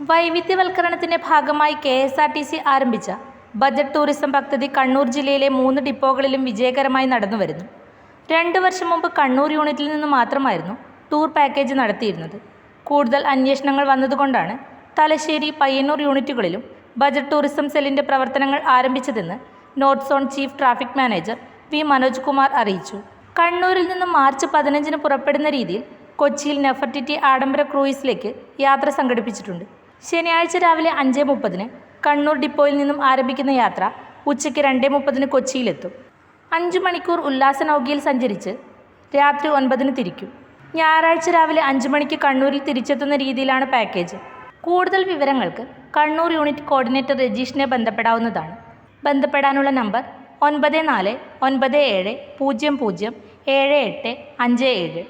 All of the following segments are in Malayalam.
വൈവിധ്യവൽക്കരണത്തിന്റെ ഭാഗമായി KSRTC ആരംഭിച്ച ബജറ്റ് ടൂറിസം പദ്ധതി കണ്ണൂർ ജില്ലയിലെ 3 ഡിപ്പോകളിലും വിജയകരമായി നടന്നുവരുന്നു. 2 വർഷം മുമ്പ് കണ്ണൂർ യൂണിറ്റിൽ നിന്ന് മാത്രമായിരുന്നു ടൂർ പാക്കേജ് നടത്തിയിരുന്നത്. കൂടുതൽ അന്വേഷണങ്ങൾ വന്നതുകൊണ്ടാണ് തലശ്ശേരി, പയ്യന്നൂർ യൂണിറ്റുകളിലും ബജറ്റ് ടൂറിസം സെല്ലിന്റെ പ്രവർത്തനങ്ങൾ ആരംഭിച്ചതെന്ന് north zone chief traffic manager V Manoj Kumar അറിയിച്ചു. കണ്ണൂരിൽ നിന്ന് മാർച്ച് 15-ന് പുറപ്പെടുന്ന രീതിയിൽ കൊച്ചിയിൽ നെഫർട്ടിറ്റി ആഡംബര ക്രൂയിസിലേക്ക് യാത്ര സംഘടിപ്പിച്ചിട്ടുണ്ട്. ശനിയാഴ്ച രാവിലെ 5:30-ന് കണ്ണൂർ ഡിപ്പോയിൽ നിന്നും ആരംഭിക്കുന്ന യാത്ര ഉച്ചയ്ക്ക് 2:30-ന് കൊച്ചിയിലെത്തും. 5 മണിക്കൂർ ഉല്ലാസ നൗകയിൽ സഞ്ചരിച്ച് രാത്രി 9-ന് തിരിക്കും. ഞായറാഴ്ച രാവിലെ 5 മണിക്ക് കണ്ണൂരിൽ തിരിച്ചെത്തുന്ന രീതിയിലാണ് പാക്കേജ്. കൂടുതൽ വിവരങ്ങൾക്ക് കണ്ണൂർ യൂണിറ്റ് കോർഡിനേറ്റർ രജീഷിനെ ബന്ധപ്പെടാവുന്നതാണ്. ബന്ധപ്പെടാനുള്ള നമ്പർ 9497007857.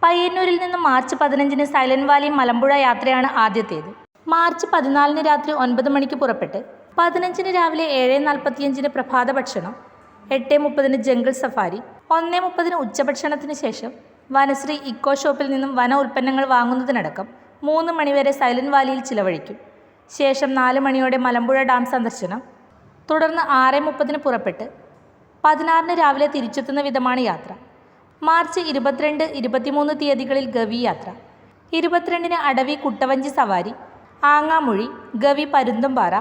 പയ്യന്നൂരിൽ നിന്ന് മാർച്ച് 15-ന് സൈലന്റ് വാലി മലമ്പുഴ യാത്രയാണ് ആദ്യത്തേത്. മാർച്ച് 14-ന് രാത്രി 9 മണിക്ക് പുറപ്പെട്ട് 15-ന് രാവിലെ 7:45-ന് പ്രഭാത ഭക്ഷണം, 8:30-ന് ജംഗിൾ സഫാരി, 1:30-ന് ഉച്ചഭക്ഷണത്തിന് ശേഷം വനശ്രീ ഇക്കോ ഷോപ്പിൽ നിന്നും വന ഉൽപ്പന്നങ്ങൾ വാങ്ങുന്നതിനടക്കം 3 മണിവരെ സൈലന്റ് വാലിയിൽ ചിലവഴിക്കും. ശേഷം 4 മണിയോടെ മലമ്പുഴ ഡാം സന്ദർശനം. തുടർന്ന് 6:30-ന് പുറപ്പെട്ട് 16-ന് രാവിലെ തിരിച്ചെത്തുന്ന വിധമാണ് യാത്ര. മാർച്ച് 22, 23 തീയതികളിൽ ഗവി യാത്ര. 22-ന് അടവി കുട്ടവഞ്ചി സവാരി, ആങ്ങാമൊഴി, ഗവി പരുന്തുംപാറ.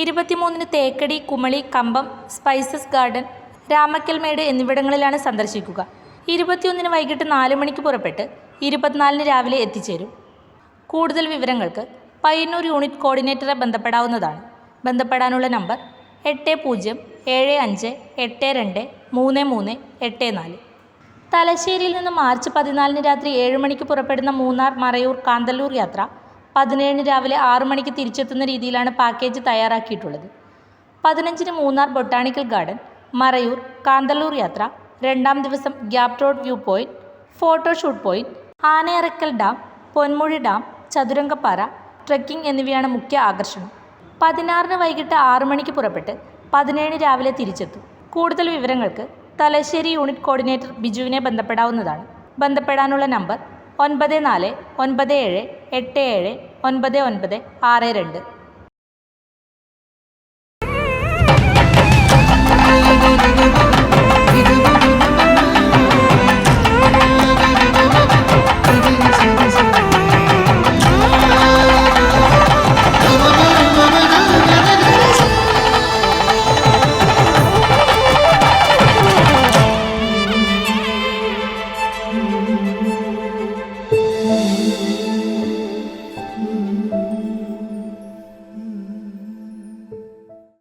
23-ന് തേക്കടി, കുമളി, കമ്പം, സ്പൈസസ് ഗാർഡൻ, രാമക്കൽമേട് എന്നിവിടങ്ങളിലാണ് സന്ദർശിക്കുക. 21-ന് വൈകിട്ട് 4 മണിക്ക് പുറപ്പെട്ട് 24-ന് രാവിലെ എത്തിച്ചേരും. കൂടുതൽ വിവരങ്ങൾക്ക് പയ്യന്നൂർ യൂണിറ്റ് കോർഡിനേറ്ററെ ബന്ധപ്പെടാവുന്നതാണ്. ബന്ധപ്പെടാനുള്ള നമ്പർ 8075823384. തലശ്ശേരിയിൽ നിന്ന് മാർച്ച് 14-ന് രാത്രി 7 മണിക്ക് പുറപ്പെടുന്ന മൂന്നാർ, മറയൂർ, കാന്തല്ലൂർ യാത്ര 17-ന് രാവിലെ 6 മണിക്ക് തിരിച്ചെത്തുന്ന രീതിയിലാണ് പാക്കേജ് തയ്യാറാക്കിയിട്ടുള്ളത്. 15-ന് മൂന്നാർ ബൊട്ടാണിക്കൽ ഗാർഡൻ, മറയൂർ, കാന്തല്ലൂർ യാത്ര. 2-ാം ദിവസം gap road view point, photoshoot point, Anayarakkal dam, Ponmuzhi dam, Chathurangappara, trekking എന്നിവയാണ് മുഖ്യ ആകർഷണം. 16-ന് വൈകിട്ട് 6 മണിക്ക് പുറപ്പെട്ട് 17-ന് രാവിലെ തിരിച്ചെത്തും. കൂടുതൽ വിവരങ്ങൾക്ക് തലശ്ശേരി യൂണിറ്റ് കോർഡിനേറ്റർ ബിജുവിനെ ബന്ധപ്പെടാവുന്നതാണ്. ബന്ധപ്പെടാനുള്ള നമ്പർ 9497879962.